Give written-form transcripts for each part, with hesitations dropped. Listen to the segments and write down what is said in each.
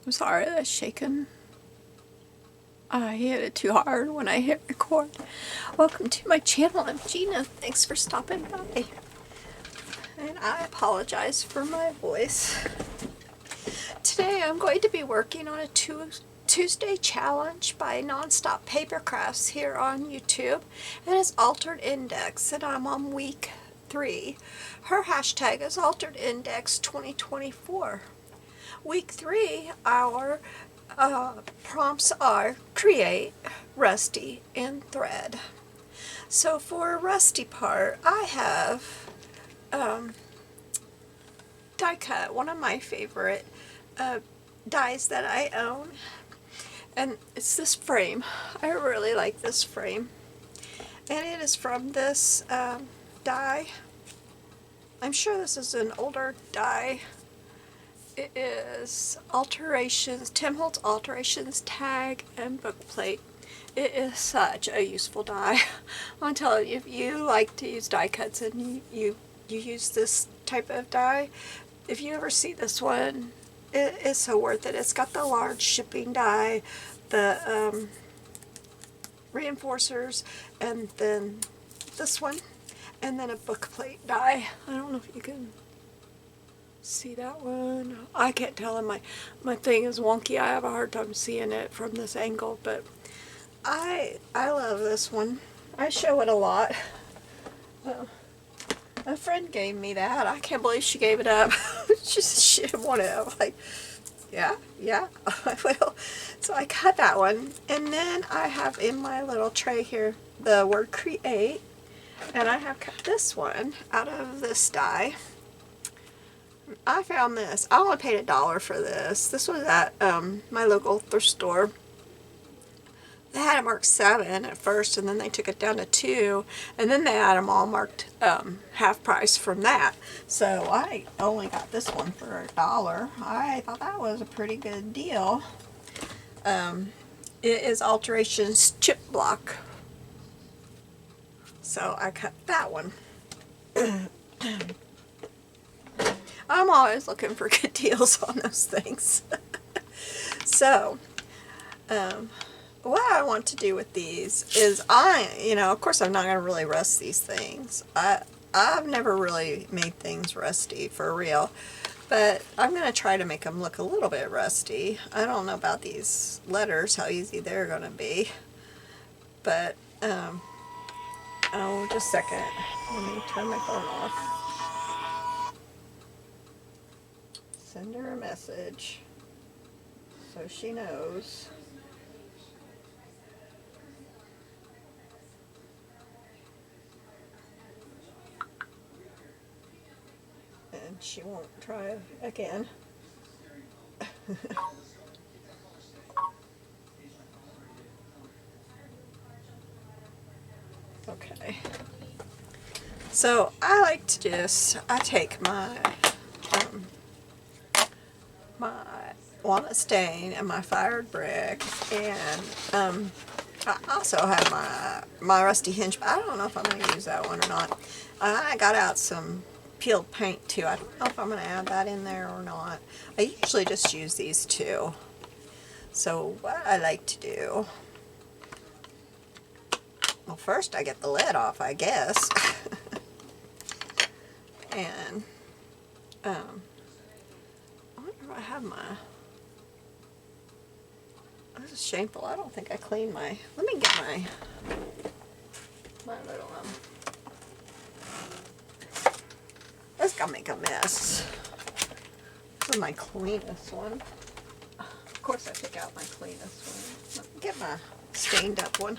I'm sorry that's shaking. I hit it too hard when I hit record. Welcome to my channel. I'm Gina. Thanks for stopping by. And I apologize for my voice. Today I'm going to be working on a Tuesday challenge by Nonstop Paper Crafts here on YouTube. And it's Altered Index, and I'm on week 3. Her hashtag is Altered Index 2024. Week 3, our prompts are create, rusty, and thread. So for a rusty part, I have die cut, one of my favorite dies that I own, and it's this frame. I really like this frame, and it is from this die. I'm sure this is an older die. It is Alterations, Tim Holtz Alterations tag and book plate. It is such a useful die. I'm telling you, if you like to use die cuts and you use this type of die, if you ever see this one, it is so worth it. It's got the large shipping die, the reinforcers, and then this one, and then a book plate die. I don't know if you can see that one. I can't tell, and my thing is wonky. I have a hard time seeing it from this angle, but I love this one. I show it a lot. A friend gave me that. I can't believe she gave it up. She didn't want it. I'm like, yeah, I will. So I cut that one, and then I have in my little tray here the word create, and I have cut this one out of this die. I found this. I only paid $1 for this. This was at my local thrift store. They had it marked 7 at first, and then they took it down to 2, and then they had them all marked half price from that. So I only got this one for $1. I thought that was a pretty good deal. It is Alterations chip block. So I cut that one. I'm always looking for good deals on those things. So, what I want to do with these is of course I'm not going to really rust these things. I've never really made things rusty for real, but I'm going to try to make them look a little bit rusty. I don't know about these letters, how easy they're going to be, but, oh, just a second. Let me turn my phone off. Send her a message so she knows. And she won't try again. Okay. So I like to I take my walnut stain and my fired brick, and I also have my rusty hinge, but I don't know if I'm going to use that one or not. I got out some peeled paint too. I don't know if I'm going to add that in there or not. I usually just use these two. So what I like to do, well, first I get the lid off, I guess. And I wonder if I have my, this is shameful. I don't think I cleaned my, let me get my little, that's gonna make a mess. This is my cleanest one. Of course I pick out my cleanest one. Let me get my stained up one.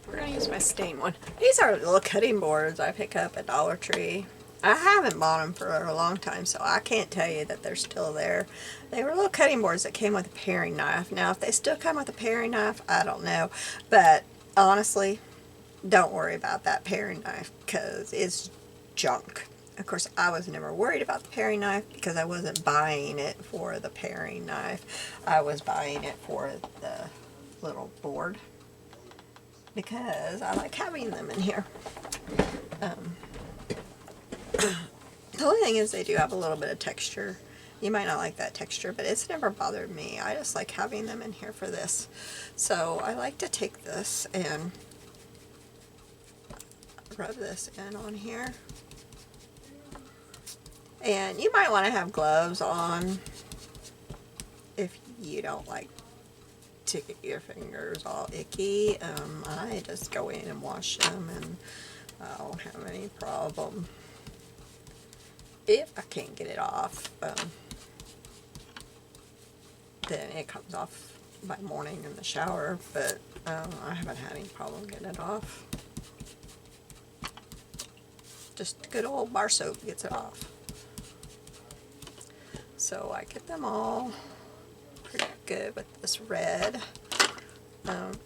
We're gonna use my stained one. These are little cutting boards I pick up at Dollar Tree. I haven't bought them for a long time, so I can't tell you that they're still there. They were little cutting boards that came with a paring knife. Now, if they still come with a paring knife, I don't know. But honestly, don't worry about that paring knife because it's junk. Of course, I was never worried about the paring knife because I wasn't buying it for the paring knife. I was buying it for the little board because I like having them in here. The only thing is they do have a little bit of texture. You might not like that texture, but it's never bothered me. I just like having them in here for this. So I like to take this and rub this in on here. And you might want to have gloves on if you don't like to get your fingers all icky. I just go in and wash them, and I don't have any problem if I can't get it off. Then it comes off by morning in the shower, but I haven't had any problem getting it off. Just good old bar soap gets it off. So I get them all pretty good with this red.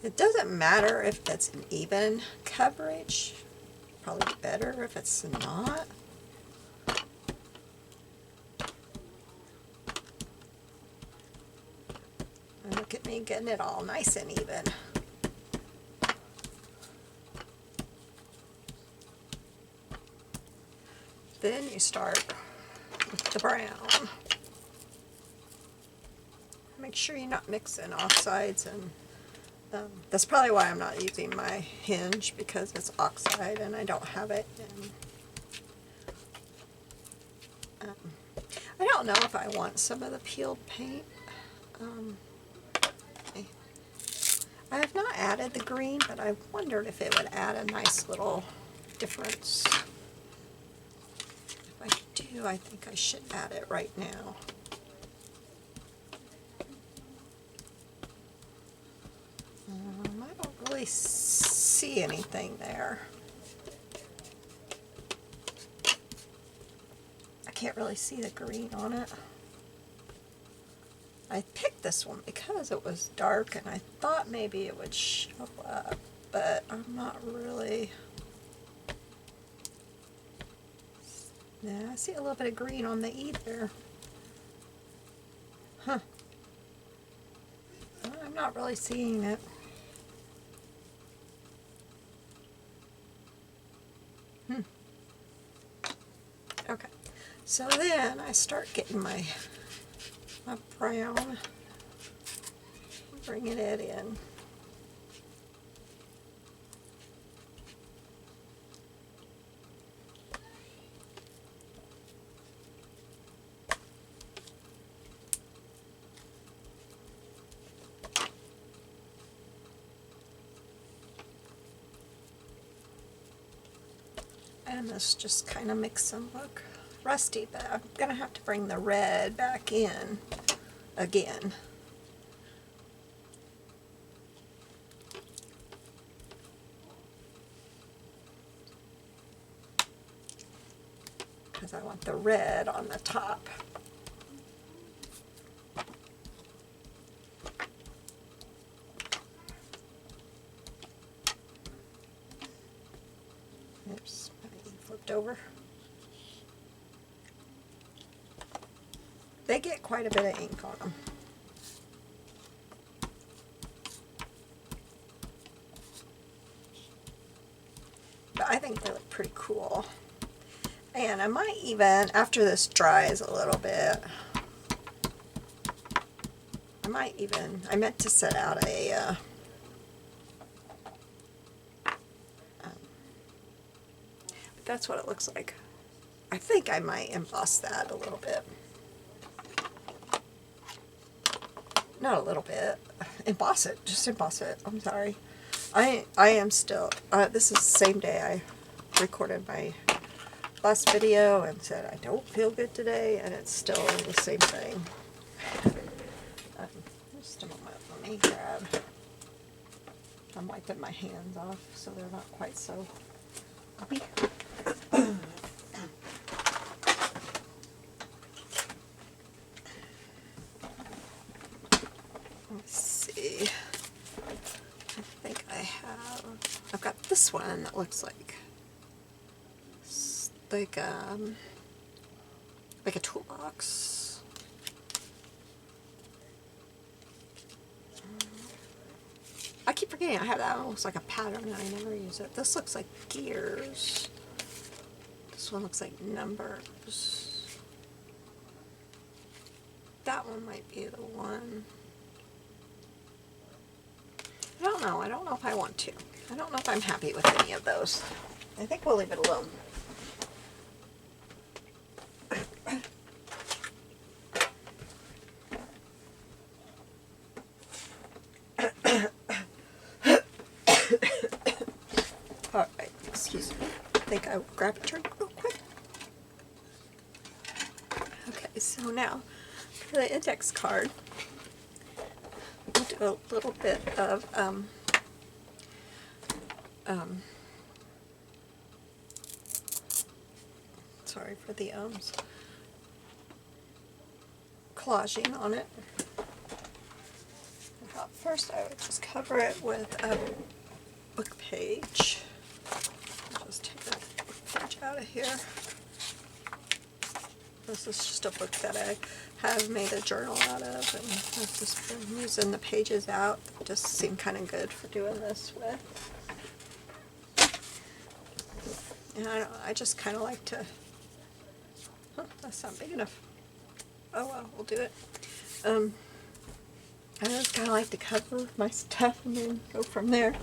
It doesn't matter if it's an even coverage. Probably better if it's not. And look at me getting it all nice and even. Then you start with the brown. Make sure you're not mixing oxides, and that's probably why I'm not using my hinge, because it's oxide and I don't have it. And, I don't know if I want some of the peeled paint. I have not added the green, but I wondered if it would add a nice little difference. If I do, I think I should add it right now. I don't really see anything there. I can't really see the green on it. I picked this one because it was dark and I thought maybe it would show up, but I'm not really. Yeah, I see a little bit of green on the E there. Huh. I'm not really seeing it. Okay, so then I start getting my brown, bringing it in. And this just kind of makes them look rusty, but I'm going to have to bring the red back in again. Because I want the red on the top. Oops, my E flipped over. They get quite a bit of ink on them. But I think they look pretty cool. And I might even, after this dries a little bit, I meant to set out a, but that's what it looks like. I think I might emboss that a little bit. Not a little bit. Emboss it. Just emboss it. I'm sorry. I am still, this is the same day I recorded my last video and said I don't feel good today, and it's still the same thing. Just a moment. Let me grab. I'm wiping my hands off so they're not quite so uppy. Let's see. I think I've got this one that looks like a toolbox. I keep forgetting I have that one. It looks like a pattern and I never use it. This looks like gears. This This one looks like numbers. That one might be the one. I don't know. I don't know if I want to. I don't know if I'm happy with any of those. I think we'll leave it alone. Alright, excuse me. I think I will grab a drink real quick. Okay, so now for the index card, we'll do a little bit of sorry for the collaging on it. I thought first I would just cover it with a book page. I'll just take the book page out of here. This is just a book that I have made a journal out of, and I've just been using the pages out. They just seem kind of good for doing this with. And I just kind of like to, that's not big enough. Oh well, we'll do it. I just kind of like to cover my stuff and then go from there.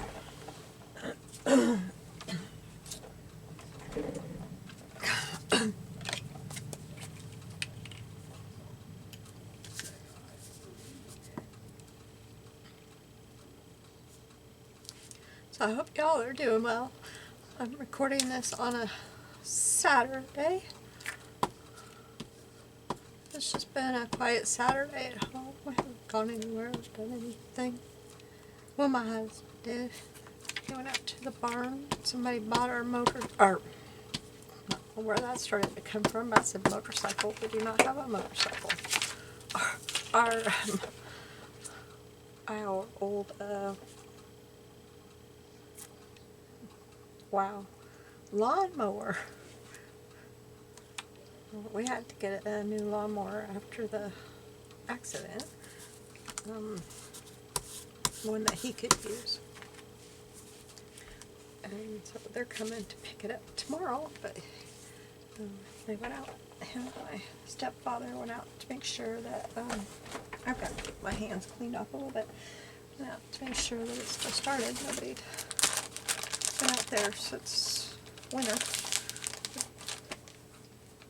So I hope y'all are doing well. I'm recording this on a Saturday. It's just been a quiet Saturday at home. I haven't gone anywhere, done anything. Well, my husband did. He went out to the barn. Somebody bought our motor, or I don't know where that started to come from. I said motorcycle. We do not have a motorcycle. Our old, wow, lawnmower. We had to get a new lawnmower after the accident, one that he could use. And so they're coming to pick it up tomorrow, but they went out, him and my stepfather went out to make sure that, I've got to get my hands cleaned off a little bit, went out to make sure that it still started. Nobody'd been out there since winter.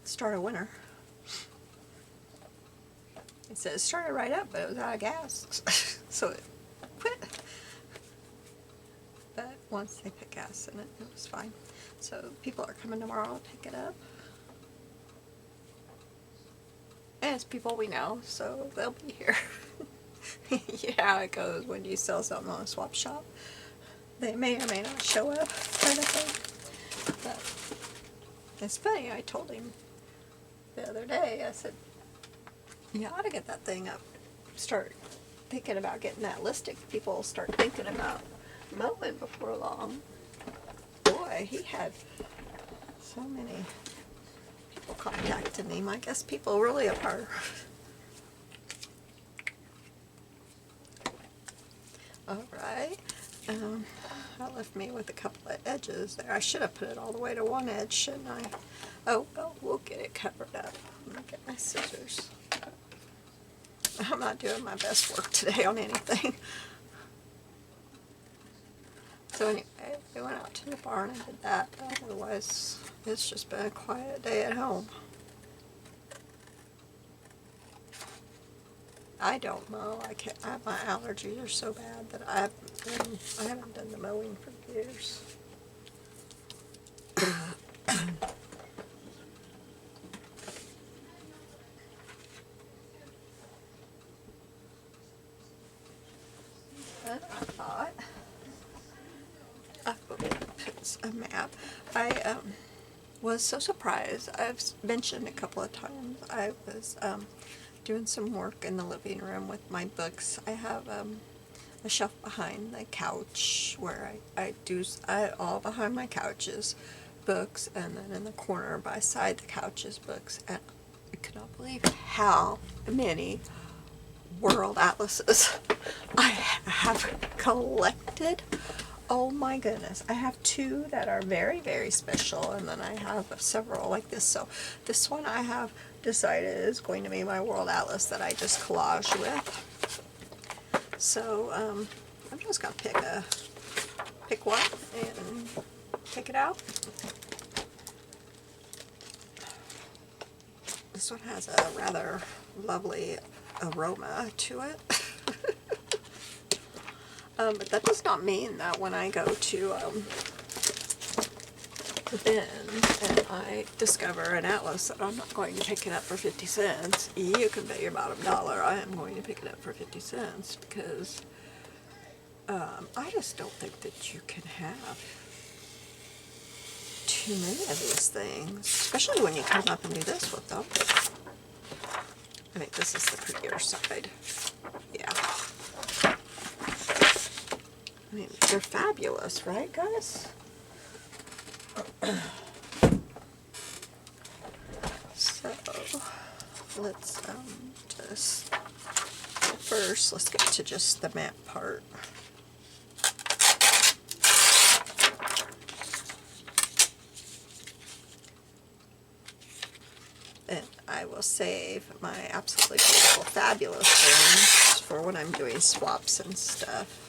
Start of winter. It said it started right up, but it was out of gas, so it quit. But once they put gas in it, it was fine. So people are coming tomorrow to pick it up. And it's people we know, so they'll be here. Yeah, how it goes when you sell something on a swap shop. They may or may not show up, kind of thing. But it's funny, I told him the other day, I said, you ought to get that thing up. Start thinking about getting that listed. People start thinking about mowing before long. Boy, he had so many people contacting him. I guess people really are. Alright. That left me with a couple of edges there. I should have put it all the way to one edge, shouldn't I? Oh, well, we'll get it covered up. I'm going to get my scissors. I'm not doing my best work today on anything. So anyway, we went out to the barn and did that. Otherwise, it's just been a quiet day at home. I don't mow. I can't. My allergies are so bad that I haven't done the mowing for years. But I thought I will put a map. I was so surprised. I've mentioned a couple of times I was doing some work in the living room with my books. I have a shelf behind the couch where I all behind my couch is books, and then in the corner beside the couch is books, and I could not believe how many world atlases I have collected oh my goodness, I have two that are very, very special, and then I have several like this. So this one I have decided is going to be my world atlas that I just collage with. So I'm just gonna pick one and take it out. This one has a rather lovely aroma to it. But that does not mean that when I go to the bin and I discover an atlas that I'm not going to pick it up for 50 cents. You can bet your bottom dollar I am going to pick it up for 50 cents because I just don't think that you can have too many of these things, especially when you come up and do this with them. I think this is the prettier side. Yeah. I mean, they're fabulous, right, guys? So, let's just, first, let's get to just the map part. And I will save my absolutely beautiful, fabulous things for when I'm doing swaps and stuff.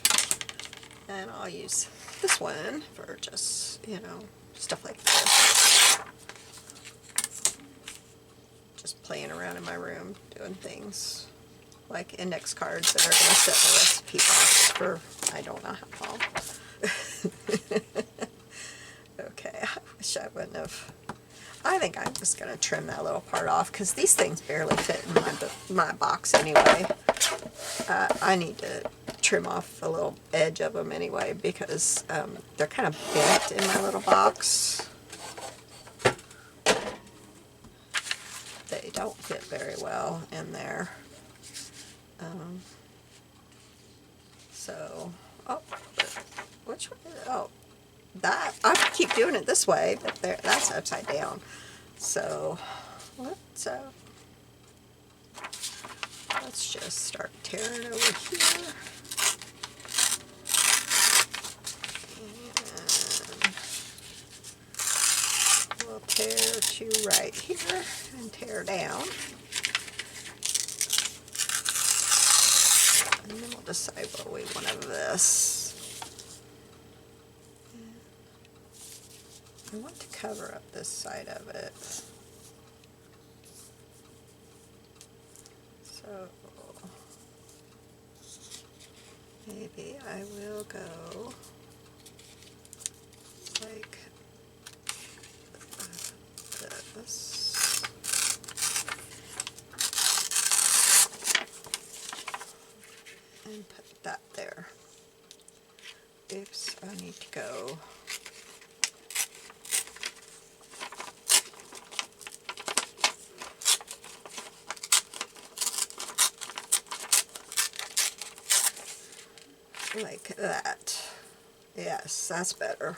And I'll use this one for just, you know, stuff like this. Just playing around in my room, doing things like index cards that are going to sit in the recipe box for I don't know how long. Okay, I wish I wouldn't have. I think I'm just going to trim that little part off because these things barely fit in my box anyway. I need to trim off the little edge of them anyway because they're kind of bent in my little box. They don't fit very well in there. So, oh, which one? Oh, that, I keep doing it this way, but there, that's upside down. So, let's just start tearing over here. And we'll tear to right here and tear down. And then we'll decide what we want of this. I want to cover up this side of it. So maybe I will go like this. And put that there. Oops, I need to go like that. Yes, that's better.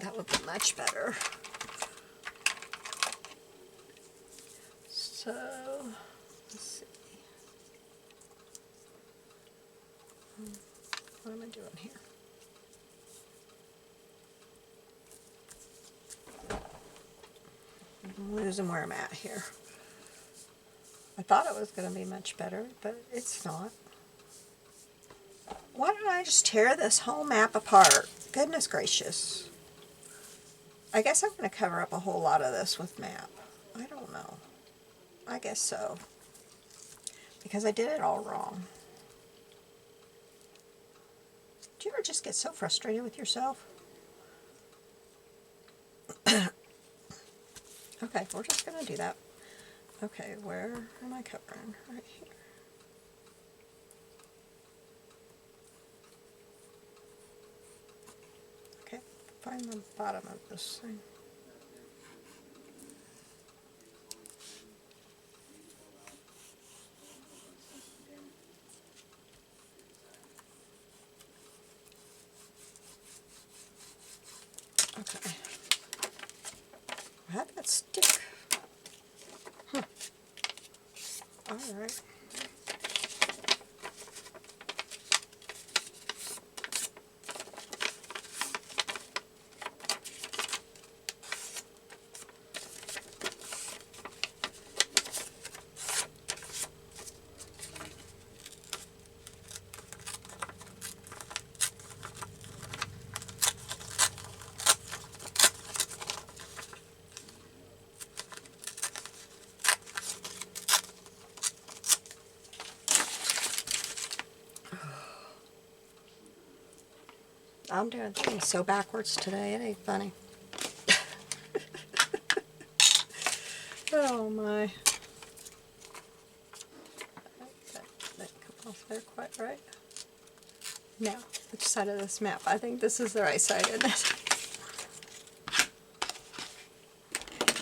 That would be much better. So, let's see. What am I doing here? I'm losing where I'm at here. I thought it was going to be much better, but it's not. Why don't I just tear this whole map apart? Goodness gracious. I guess I'm going to cover up a whole lot of this with map. I don't know. I guess so. Because I did it all wrong. Do you ever just get so frustrated with yourself? Okay, we're just going to do that. Okay, where am I covering? Right here. Okay, find the bottom of this thing. Okay. How'd that stick? Alright. I'm doing things so backwards today, it ain't funny. Oh my. That come off there quite right. Now, which side of this map? I think this is the right side, isn't it?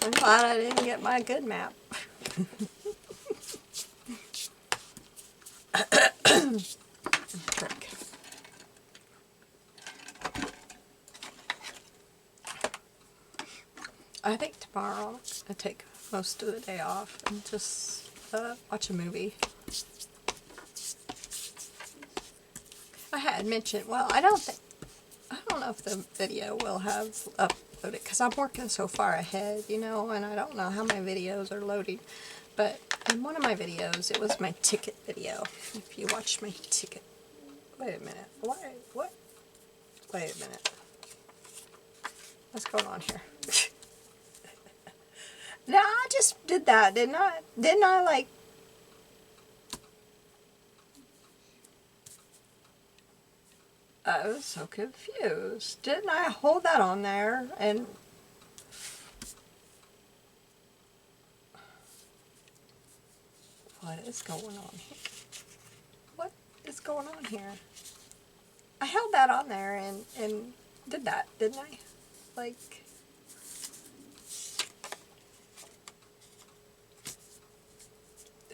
I'm glad I didn't get my good map. Frick. I think tomorrow I'll take most of the day off and just watch a movie. I had mentioned, well, I don't know if the video will have uploaded, because I'm working so far ahead, you know, and I don't know how my videos are loading. But in one of my videos, it was my ticket video. If you watch my ticket, wait a minute, what? Wait a minute. What's going on here? No, I just did that, didn't I? Didn't I, like... I was so confused. Didn't I hold that on there and... What is going on here? What is going on here? I held that on there and did that, didn't I? Like...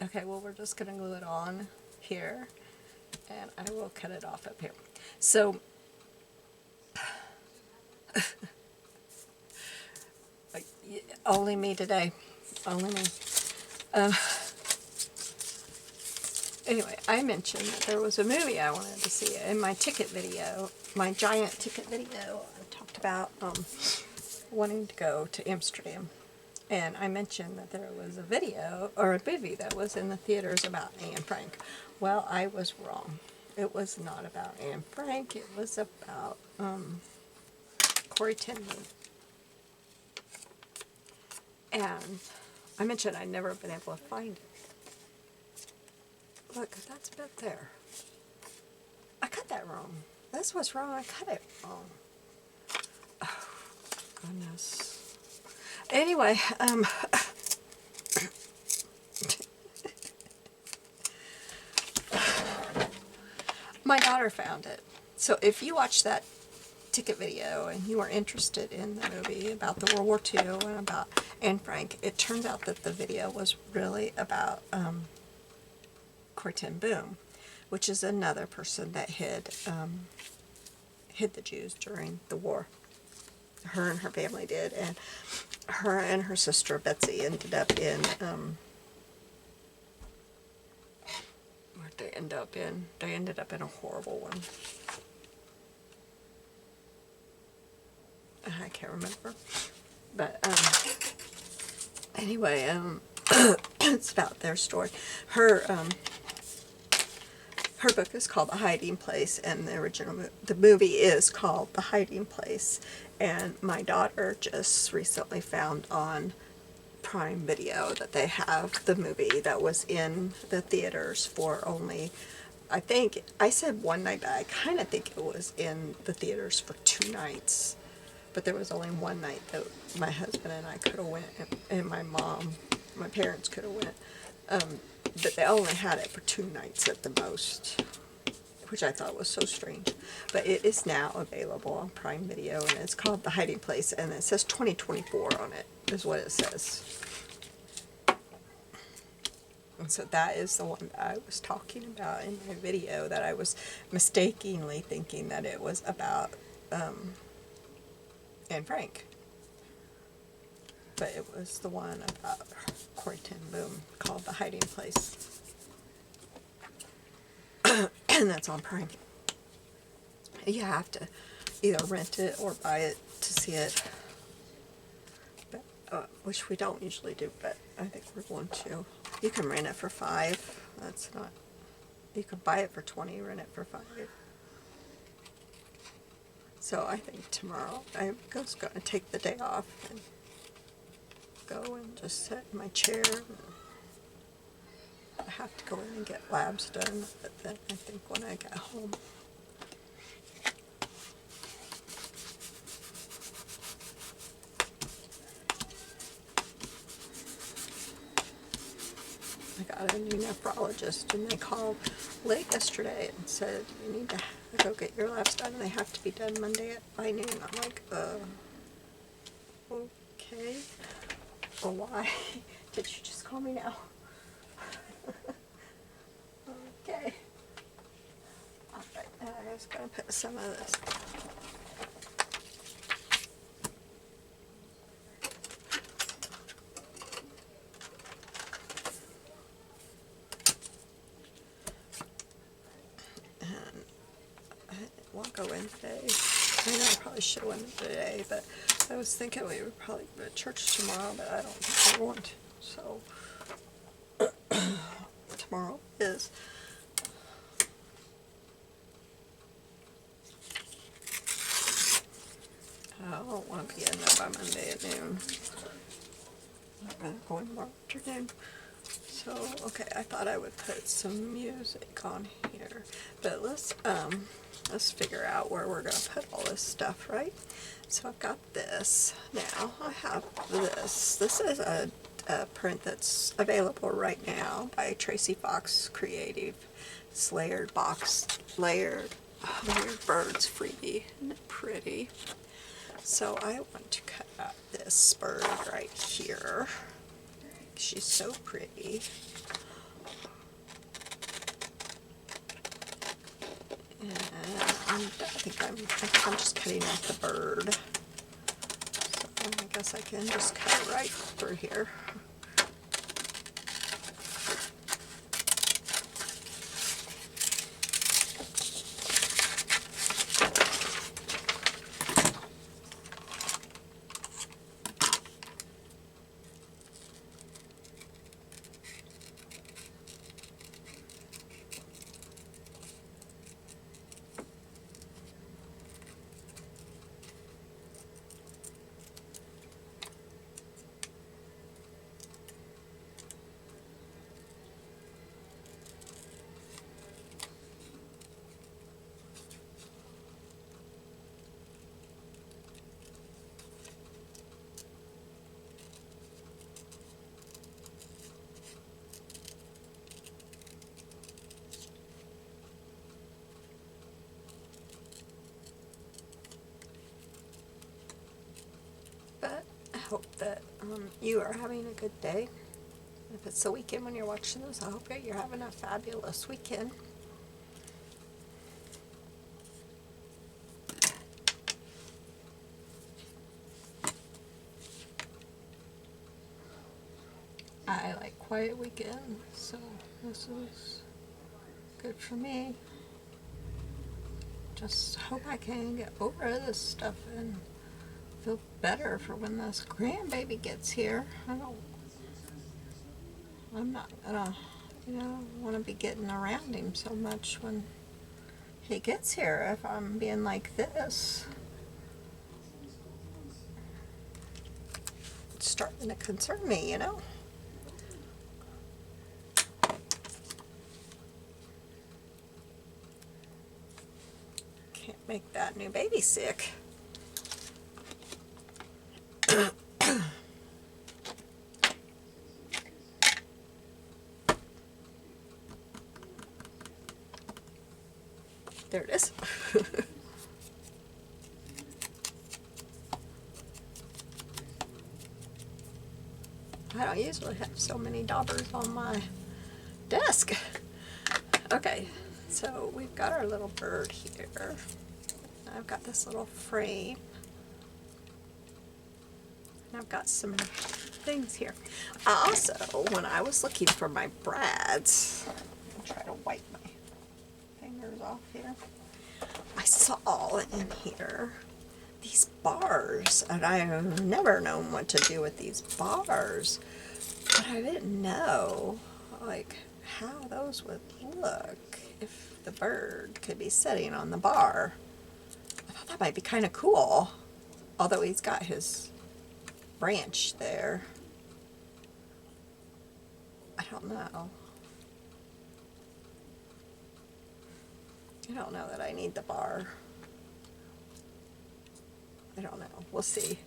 Okay, well, we're just going to glue it on here, and I will cut it off up here. So, only me today. Only me. Anyway, I mentioned that there was a movie I wanted to see in my ticket video, my giant ticket video. I talked about wanting to go to Amsterdam. And I mentioned that there was a video, or a movie that was in the theaters about Anne Frank. Well, I was wrong. It was not about Anne Frank. It was about Corrie ten Boom. And I mentioned I'd never been able to find it. Look, that's about there. I cut that wrong. That's what's wrong. I cut it wrong. Oh, goodness. Anyway, my daughter found it. So if you watch that ticket video and you are interested in the movie about the World War II and about Anne Frank, it turns out that the video was really about Corrie ten Boom, which is another person that hid the Jews during the war. Her and her family did, and her and her sister Betsy ended up in where'd they end up in? They ended up in a horrible one. I can't remember, but anyway, it's about their story. Her book is called The Hiding Place, and the movie is called The Hiding Place. And my daughter just recently found on Prime Video that they have the movie that was in the theaters for only, I think, I said one night, but I kind of think it was in the theaters for 2 nights. But there was only one night that my husband and I could have went, and my parents could have went. But they only had it for 2 nights at the most, which I thought was so strange. But it is now available on Prime Video, and it's called The Hiding Place, and it says 2024 on it, is what it says. And so that is the one that I was talking about in my video, that I was mistakenly thinking that it was about Anne Frank. But it was the one about Corrie ten Boom called The Hiding Place. And that's on Prime. You have to either rent it or buy it to see it. But, which we don't usually do, but I think we're going to. You can rent it for $5. That's not... You can buy it for $20, rent it for $5. So I think tomorrow I'm just going to take the day off and go and just sit in my chair. I have to go in and get labs done, but then I think when I get home, got a new nephrologist, and they called late yesterday and said, you need to go get your labs done, and they have to be done Monday by noon. I'm like, okay. Well, why? Did you just call me now? Okay. Alright, I was going to put some of this. And I won't go in today. I know I probably should have went today, but I was thinking we would probably go to church tomorrow, but I don't think I want to. So, tomorrow is I don't want to be in there by Monday at noon. I'd rather go in tomorrow afternoon. So, okay, I thought I would put some music on here, but let's figure out where we're going to put all this stuff, right? So I've got this. Now I have this. This is a print that's available right now by Tracy Fox Creative. It's layered box, layered birds freebie. Isn't it pretty? So I want to cut out this bird right here. She's so pretty. And I think I'm just cutting out the bird. So I guess I can just cut it right through here. I hope that you are having a good day. If it's the weekend when you're watching this, I hope that you're having a fabulous weekend. I like quiet weekends, so this is good for me. Just hope I can get over this stuff and feel better for when this grandbaby gets here. I'm not gonna, want to be getting around him so much when he gets here if I'm being like this. It's starting to concern me, Can't make that new baby sick. There it is. I don't usually have so many daubers on my desk. Okay, so we've got our little bird here. I've got this little frame. And I've got some things here. Also, when I was looking for my brads, I'll try to wipe my fingers off here. I saw in here these bars, and I've never known what to do with these bars, but I didn't know like how those would look if the bird could be sitting on the bar. I thought that might be kind of cool, although he's got his branch there. I don't know. I don't know that I need the bar. I don't know. We'll see.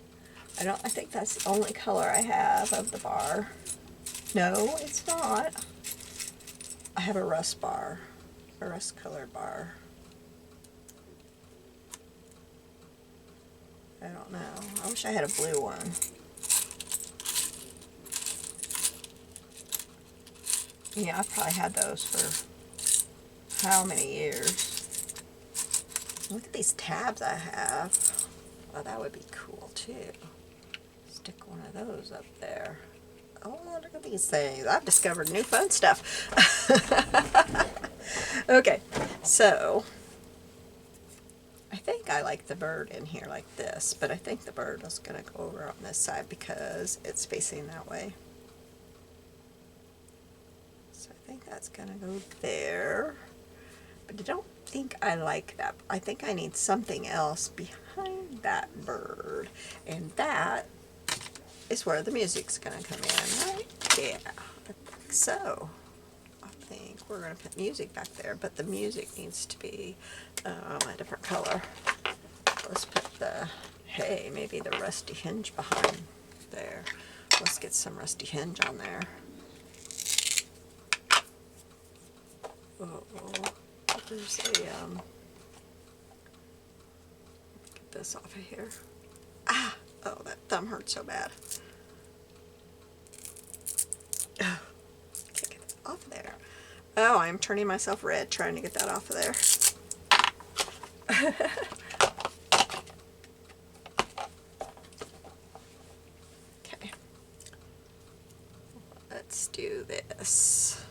I think that's the only color I have of the bar. No, it's not. I have a rust bar, a rust colored bar. I don't know. I wish I had a blue one. Yeah, I've probably had those for how many years. Look at these tabs I have. Well, that would be cool too. Stick one of those up there. Oh, look at these things. I've discovered new fun stuff. Okay, so I think I like the bird in here like this, but I think the bird is going to go over on this side because it's facing that way. So I think that's going to go there. But I don't think I like that. I think I need something else behind that bird. And that is where the music's going to come in, right? Yeah, I think so. I think we're going to put music back there, but the music needs to be a different color. Let's put the, hey, maybe the rusty hinge behind there. Let's get some rusty hinge on there. Oh, there's a, get this off of here. Ah, oh, that thumb hurts so bad. Oh, can't get that off of there. Oh, I'm turning myself red trying to get that off of there. Okay. Let's do this.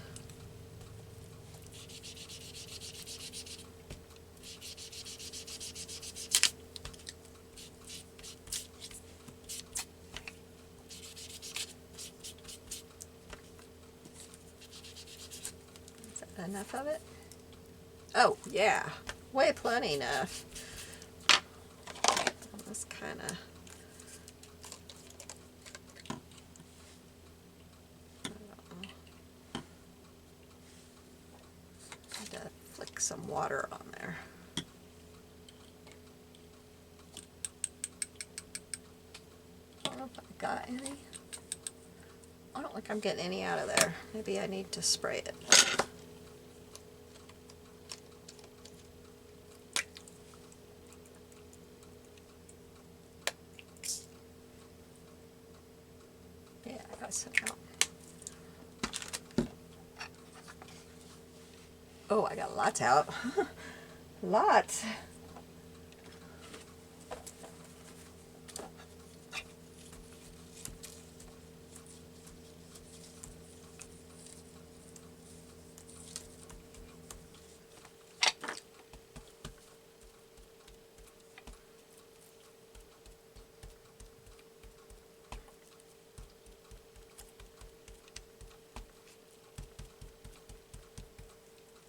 Enough of it? Oh, yeah. Way plenty enough. This kind of... Need to flick some water on there. I don't know if I got any. I don't think I'm getting any out of there. Maybe I need to spray it. Some out. Oh, I got lots out. Lots.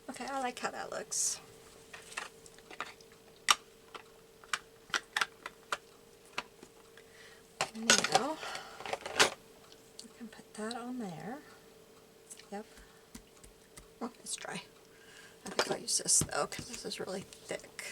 Okay, I like how that looks. Now, we can put that on there. Yep. Oh, it's dry. I think I'll use this though, because this is really thick.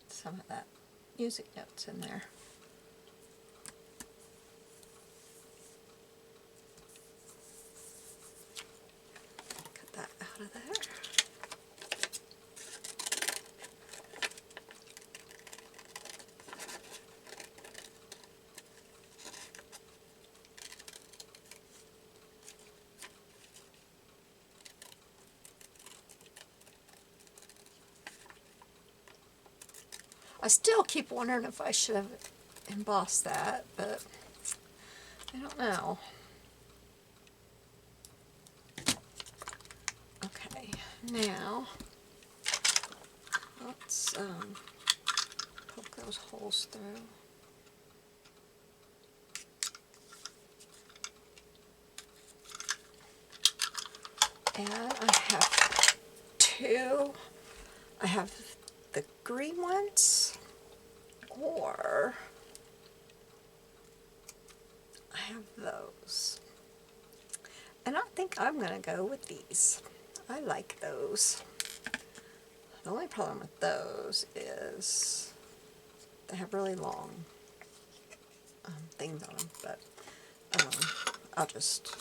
Some of that music notes in there. Cut that out of there. I still keep wondering if I should have embossed that, but I don't know. Okay, now let's poke those holes through. And I have two. I have the green ones, Or I have those. And I think I'm going to go with these. I like those. The only problem with those is they have really long things on them, but I'll just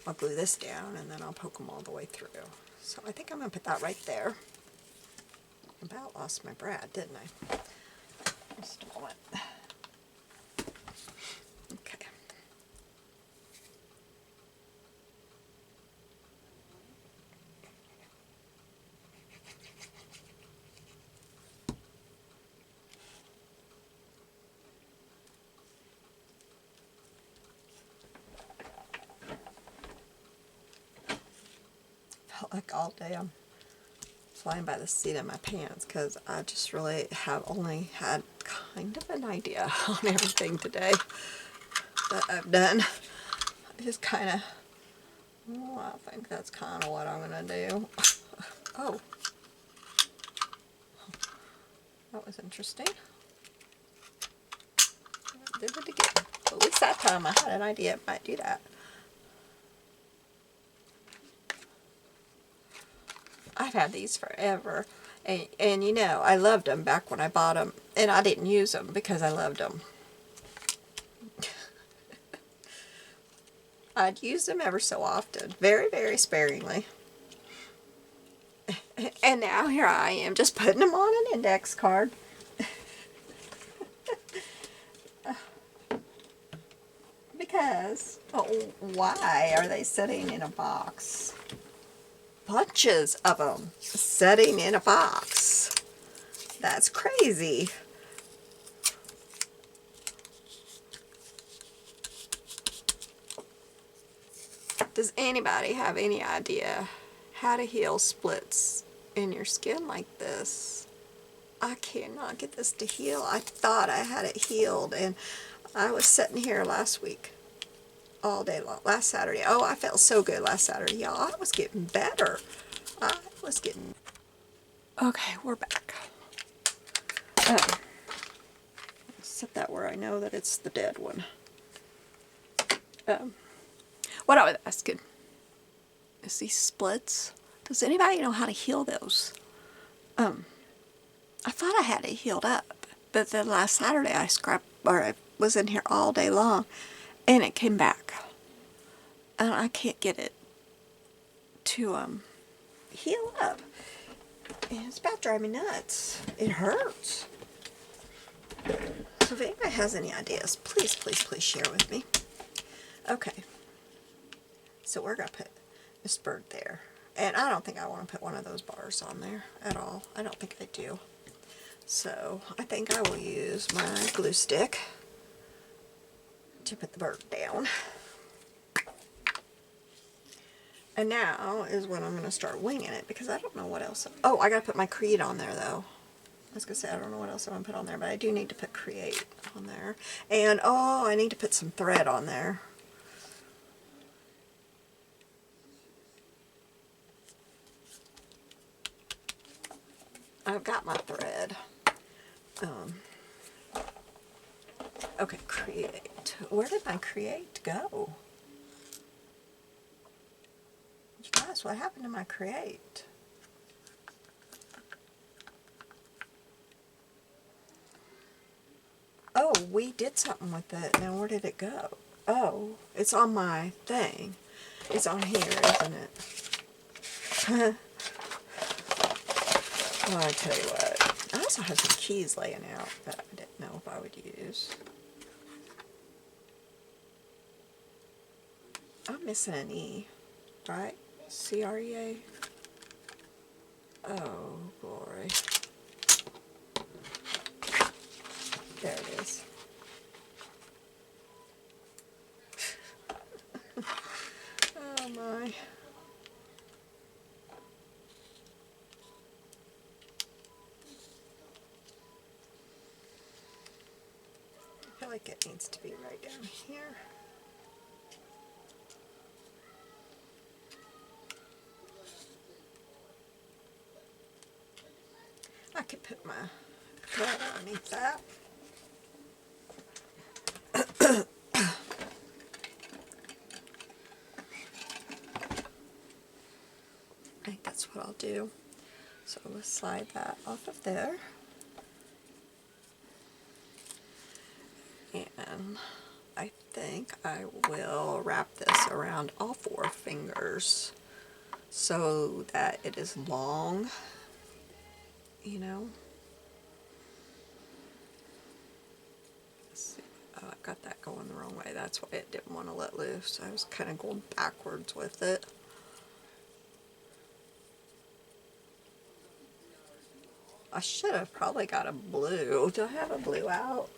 I'll glue this down and then I'll poke them all the way through. So I think I'm going to put that right there. About lost my Brad, didn't I? Just a moment. Okay. Felt like all day I'm flying by the seat of my pants because I just really have only had kind of an idea on everything today that I've done. I just kind of, I think that's kind of what I'm going to do. Oh, that was interesting. I did it again. At least that time I had an idea it might do that. I've had these forever, and you know, I loved them back when I bought them, and I didn't use them because I loved them. I'd use them ever so often, very, very sparingly. And now here I am, just putting them on an index card. Because, oh, why are they sitting in a box? Bunches of them sitting in a box. That's crazy. Does anybody have any idea how to heal splits in your skin like this? I cannot get this to heal. I thought I had it healed, and I was sitting here last week all day long, last Saturday. Oh, I felt so good last Saturday, y'all. I was getting better. I was getting... Okay, we're back. Set that where I know that it's the dead one. What I was asking is these splits. Does anybody know how to heal those? I thought I had it healed up, but then last Saturday I was in here all day long, and it came back, and I can't get it to heal up. And it's about driving me nuts. It hurts. So if anybody has any ideas, please, please, please share with me. Okay. So we're going to put this bird there. And I don't think I want to put one of those bars on there at all. I don't think I do. So I think I will use my glue stick to put the bird down. And now is when I'm going to start winging it, because I don't know what else. Oh, I got to put my Create on there, though. I was going to say, I don't know what else I'm going to put on there, but I do need to put Create on there. And, oh, I need to put some thread on there. I've got my thread. Okay, Create. Where did my Create go? You guys, what happened to my Create? Oh, we did something with it. Now, where did it go? Oh, it's on my thing. It's on here, isn't it? Well, I tell you what. I also have some keys laying out that I didn't know if I would use. I'm missing an E, right? C-R-E-A. Oh, glory. There it is. Oh my. I feel like it needs to be right down here. my thread underneath that. I think that's what I'll do. So we'll slide that off of there. And I think I will wrap this around all 4 fingers so that it is long, you know. Let's see. Oh, I've got that going the wrong way. That's why it didn't want to let loose. I was kind of going backwards with it. I should have probably got a blue. Do I have a blue out?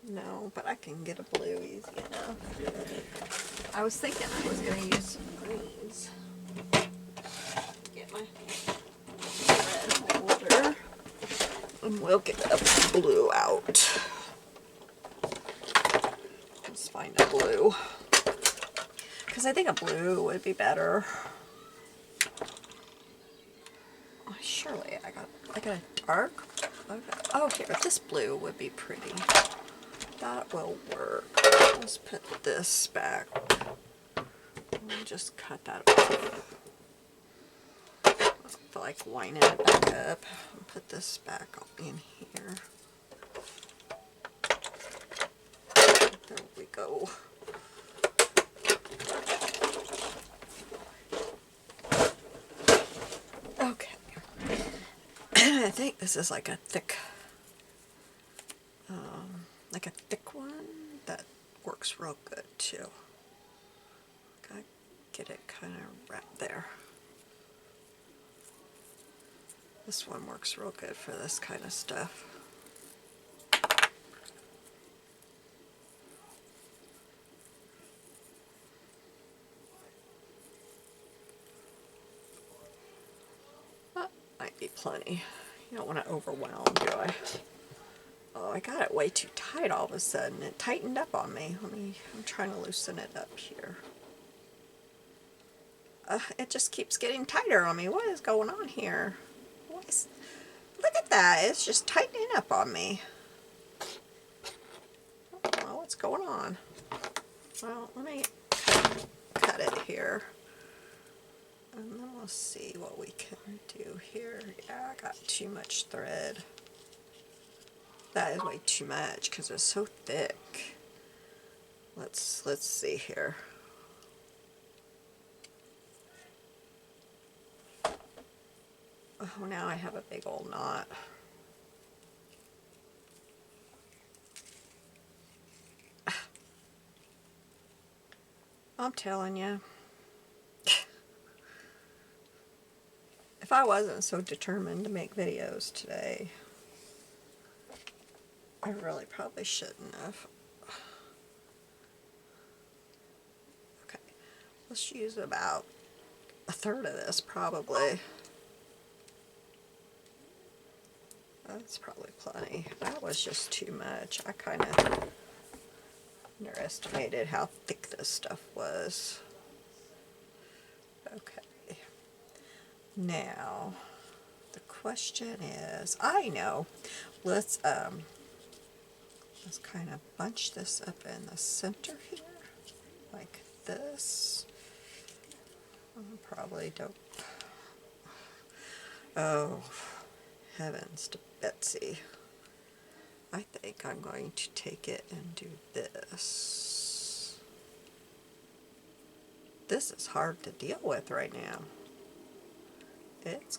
No, but I can get a blue easy enough. I was thinking I was going to use some greens. Get my red holder. And we'll get a blue out. Let's find a blue. Because I think a blue would be better. Oh, surely I got a dark. Okay. Oh, here, this blue would be pretty. That will work. Let's put this back. We'll just cut that off. I feel like winding it back up. I'll put this back in here. There we go. Okay. I think this is like a thick one that works real good too. Gotta get it kind of wrapped there. This one works real good for this kind of stuff. That might be plenty. You don't want to overwhelm, do I? Oh, I got it way too tight all of a sudden. It tightened up on me. I'm trying to loosen it up here. It just keeps getting tighter on me. What is going on here? Look at that. It's just tightening up on me. I don't know what's going on. Well, let me cut it here. And then we'll see what we can do here. Yeah, I got too much thread. That is way too much because it's so thick. Let's see here. Oh, now I have a big old knot. I'm telling you. If I wasn't so determined to make videos today, I really probably shouldn't have. Okay, let's use about a third of this probably. That's probably plenty. That was just too much. I kind of underestimated how thick this stuff was. Okay. Now, the question is, I know, let's kind of bunch this up in the center here, like this. Probably don't. Oh, heavens to Betsy. I think I'm going to take it and do this. This is hard to deal with right now. It's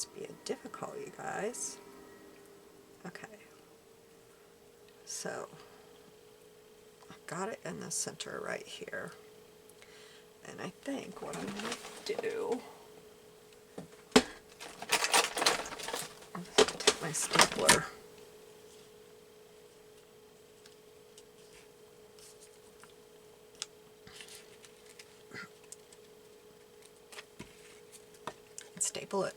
being difficult, you guys. Okay. So, I've got it in the center right here. And I think what I'm going to do, I'm just going to take my stapler. And staple it.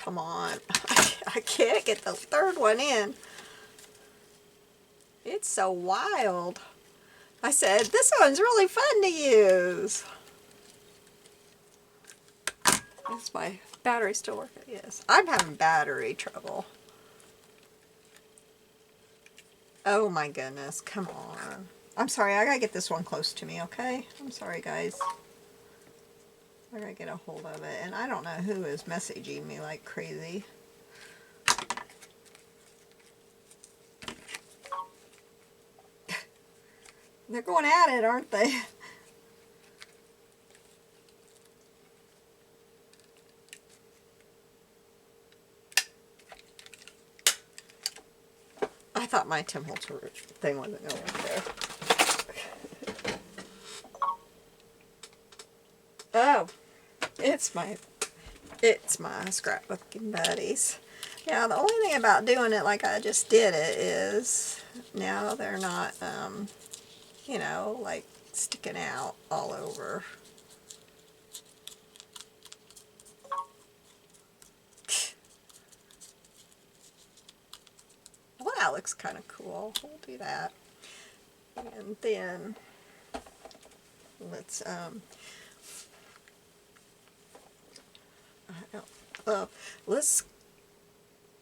come on. I can't get the third one in. It's so wild. I said, this one's really fun to use. Is my battery still working? Yes. I'm having battery trouble. Oh my goodness, come on. I'm sorry, I gotta get this one close to me, okay? I'm sorry, guys. I gotta get a hold of it. And I don't know who is messaging me like crazy. They're going at it, aren't they? I thought my 10 volts thing wasn't going to work there. Oh, it's my scrapbooking buddies. Now, the only thing about doing it like I just did it is now they're not, you know, like sticking out all over. Well, that looks kind of cool. We'll do that. And then let's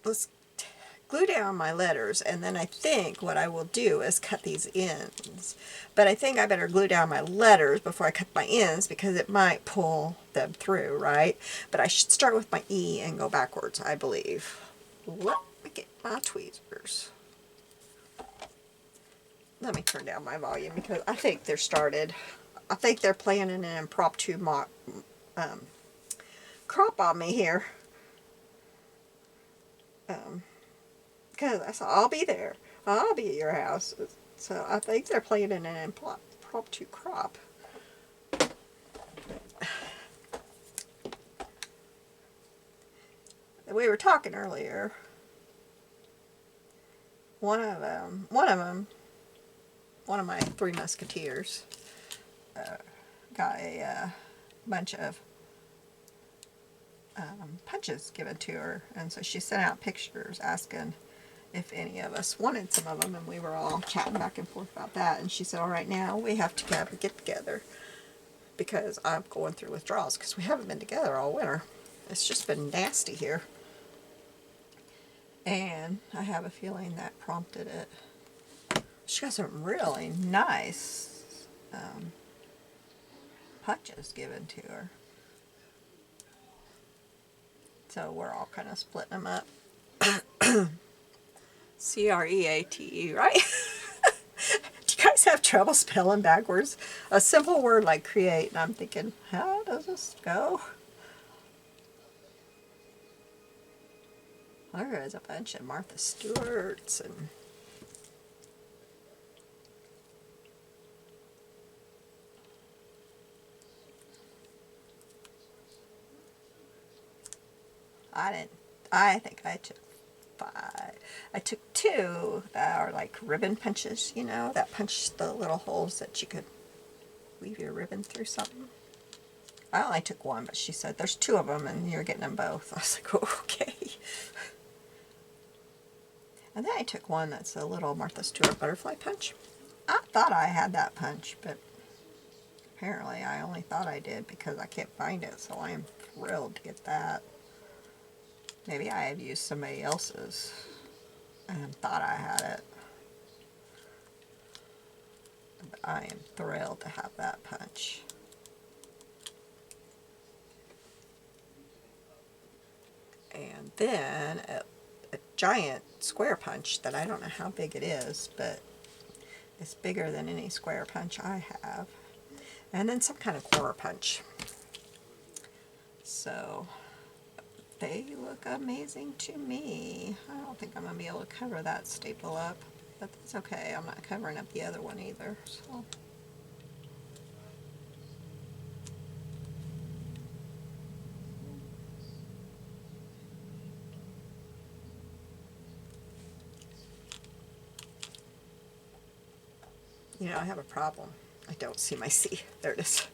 let's glue down my letters, and then I think what I will do is cut these ends. But I think I better glue down my letters before I cut my ends because it might pull them through, right? But I should start with my E and go backwards, I believe. Let me get my tweezers. Let me turn down my volume because I think they're started. I think they're playing an impromptu crop on me here. Because I said, I'll be there. I'll be at your house. So I think they're playing in an impromptu crop. We were talking earlier. One of my Three Musketeers got a bunch of punches given to her, and so she sent out pictures asking if any of us wanted some of them, and we were all chatting back and forth about that, and she said, all right, now we have to have a get together because I'm going through withdrawals because we haven't been together all winter. It's just been nasty here, and I have a feeling that prompted it. She got some really nice punches given to her. So we're all kind of splitting them up. C-R-E-A-T-E, right? Do you guys have trouble spelling backwards? A simple word like create, and I'm thinking, how does this go? There is a bunch of Martha Stewarts and I think I took 5. I took 2 that are like ribbon punches, you know, that punch the little holes that you could weave your ribbon through something. I only took 1, but she said there's 2 of them and you're getting them both. I was like, oh, okay. And then I took one that's a little Martha Stewart butterfly punch. I thought I had that punch, but apparently I only thought I did because I can't find it, so I am thrilled to get that. Maybe I have used somebody else's and thought I had it. But I am thrilled to have that punch. And then a giant square punch that I don't know how big it is, but it's bigger than any square punch I have. And then some kind of quarter punch. So they look amazing to me. I don't think I'm going to be able to cover that staple up, but that's okay. I'm not covering up the other one either. So. You know, I have a problem. I don't see my C. There it is.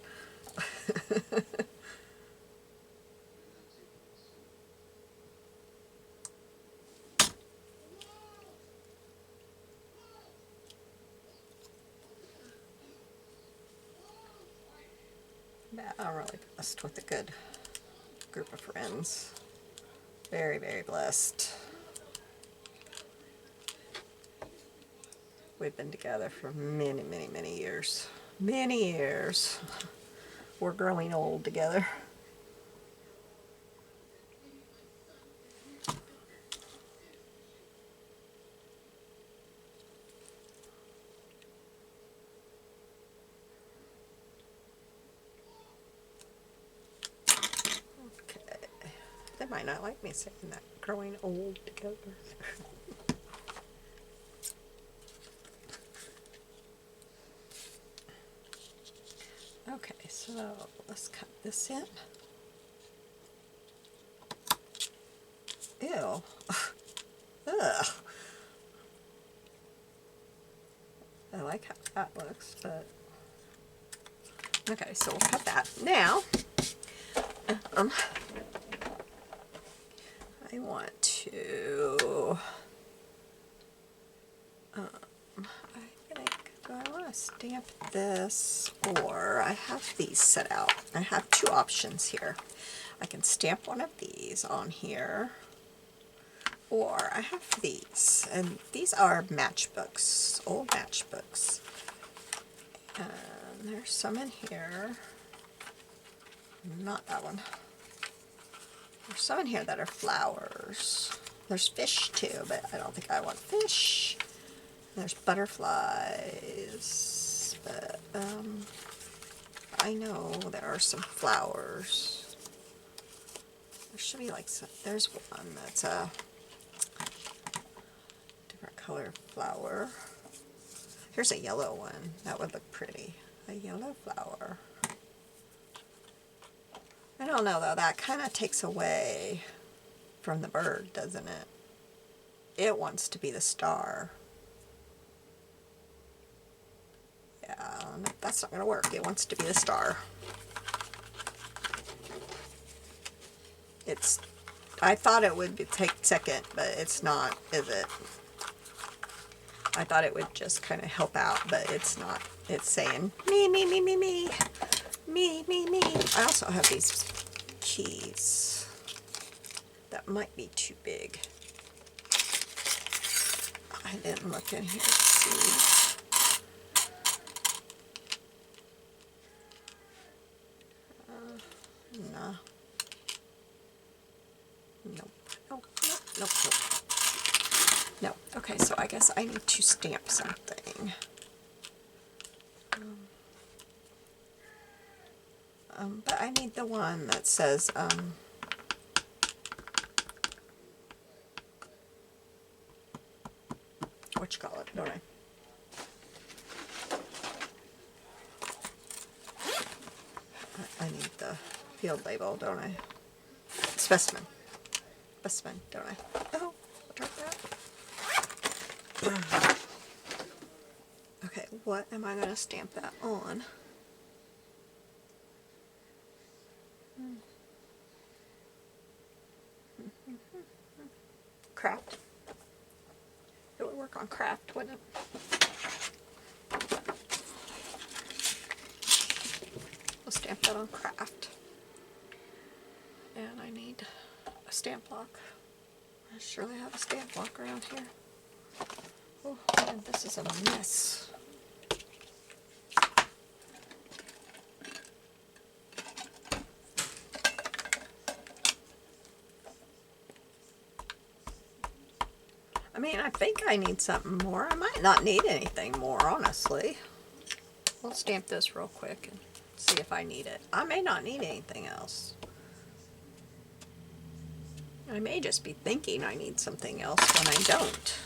Yeah, I'm really blessed with a good group of friends. Very, very blessed. We've been together for many, many, many years. Many years. We're growing old together. Okay. They might not like me saying that. Growing old together. Okay, so let's cut this in. Ew. Ugh. I like how that looks, but okay, so we'll cut that. Now, I want to, I think, do I want to stamp this, or I have these set out. I have two options here. I can stamp one of these on here, or I have these, and these are matchbooks, old matchbooks. And there's some in here, not that one. There's some in here that are flowers. There's fish too, but I don't think I want fish. There's butterflies, but I know there are some flowers. There should be like some, there's one that's a different color flower. Here's a yellow one. That would look pretty. A yellow flower. I don't know though, that kind of takes away from the bird, doesn't it? It wants to be the star. Yeah, that's not going to work. It wants to be the star. I thought it would take second, but it's not, is it? I thought it would just kind of help out, but it's not. It's saying, me, me, me, me, me. Me, me, me. I also have these keys that might be too big. I didn't look in here to see. No. Nope. Nope. Nope. Nope. Nope. No. Okay, so I guess I need to stamp something. But I need the one that says, what you call it, don't I? I need the field label, don't I? Specimen. Specimen, don't I? Oh, I dropped that. Okay, what am I going to stamp that on? Craft. It would work on craft, wouldn't it? We'll stamp that on craft. And I need a stamp block. I surely have a stamp block around here. Oh, man, this is a mess. I mean, I think I need something more. I might not need anything more, honestly. We'll stamp this real quick and see if I need it. I may not need anything else. I may just be thinking I need something else when I don't.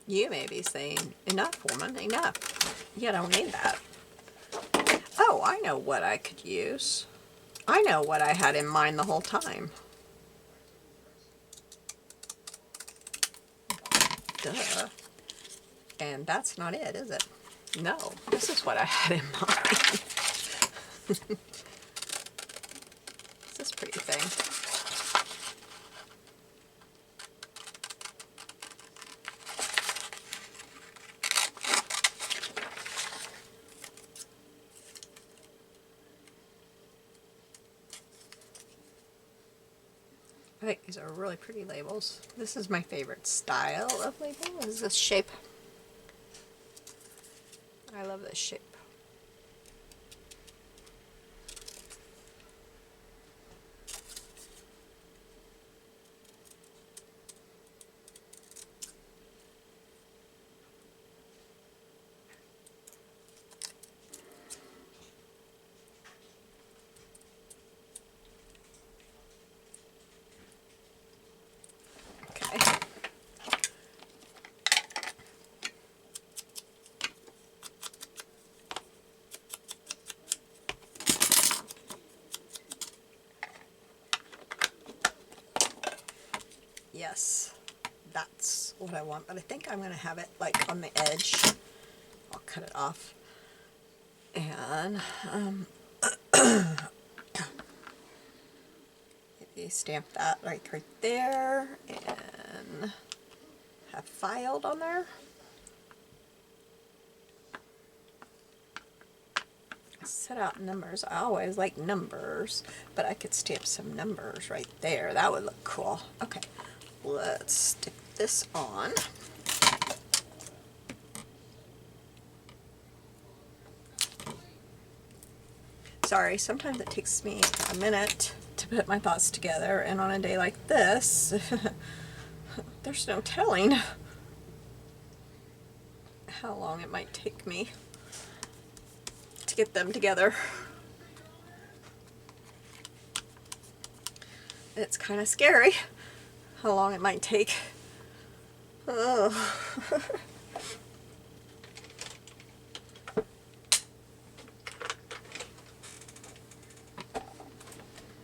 You may be saying, enough, woman, enough. You don't need that. Oh, I know what I could use. I know what I had in mind the whole time. Duh. And that's not it, is it? No, this is what I had in mind. It's this pretty thing. I think these are really pretty labels. This is my favorite style of label, is this shape. I love this shape. Okay. Yes, that's what I want, but I think I'm going to have it like on the edge. I'll cut it off. And maybe stamp that like right there and have filed on there. Set out numbers. I always like numbers, but I could stamp some numbers right there. That would look cool. Okay, let's stick this on. Sorry, sometimes it takes me a minute to put my thoughts together, and on a day like this, there's no telling how long it might take me to get them together. It's kind of scary how long it might take. Oh.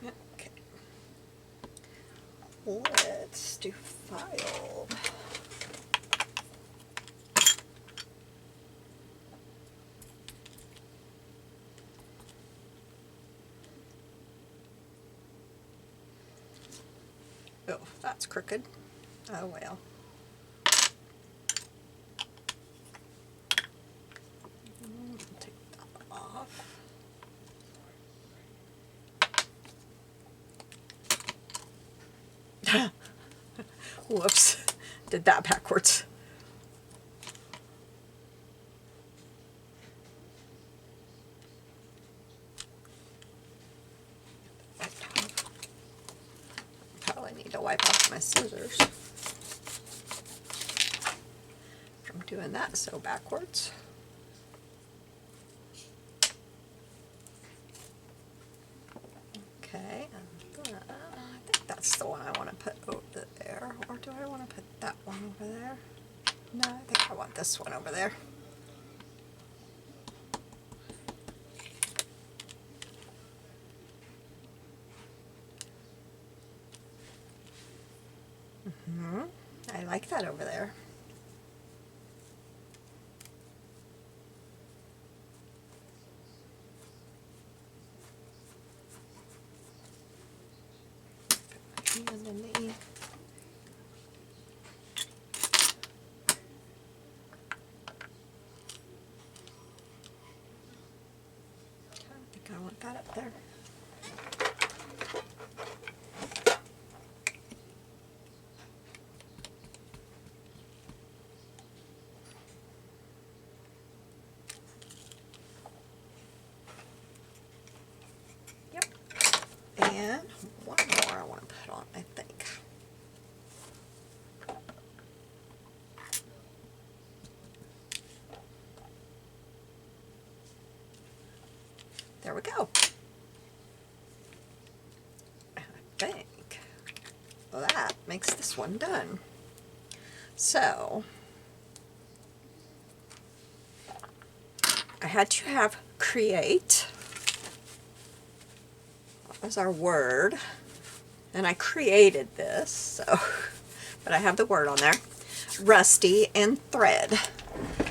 Okay. Let's do filed. Oh, that's crooked. Oh well. Take that off. Whoops. Did that backwards. Probably need to wipe off my scissors from doing that so backwards. Okay, and then I think that's the one I want to put over there, or do I want to put that one over there? No, I think I want this one over there. I like that over there. Put my hand in the ink. I think I want that up there. And one more I want to put on, I think. There we go. I think that makes this one done. So, I had to have create as our word, and I created this, so, but I have the word on there, rusty and thread.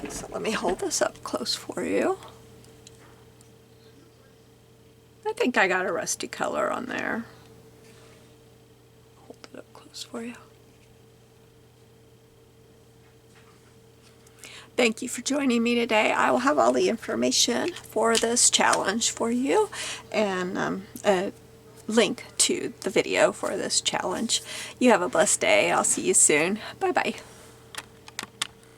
So let me hold this up close for you. I think I got a rusty color on there. Hold it up close for you. Thank you for joining me today. I will have all the information for this challenge for you, and link to the video for this challenge. You have a blessed day. I'll see you soon. Bye bye.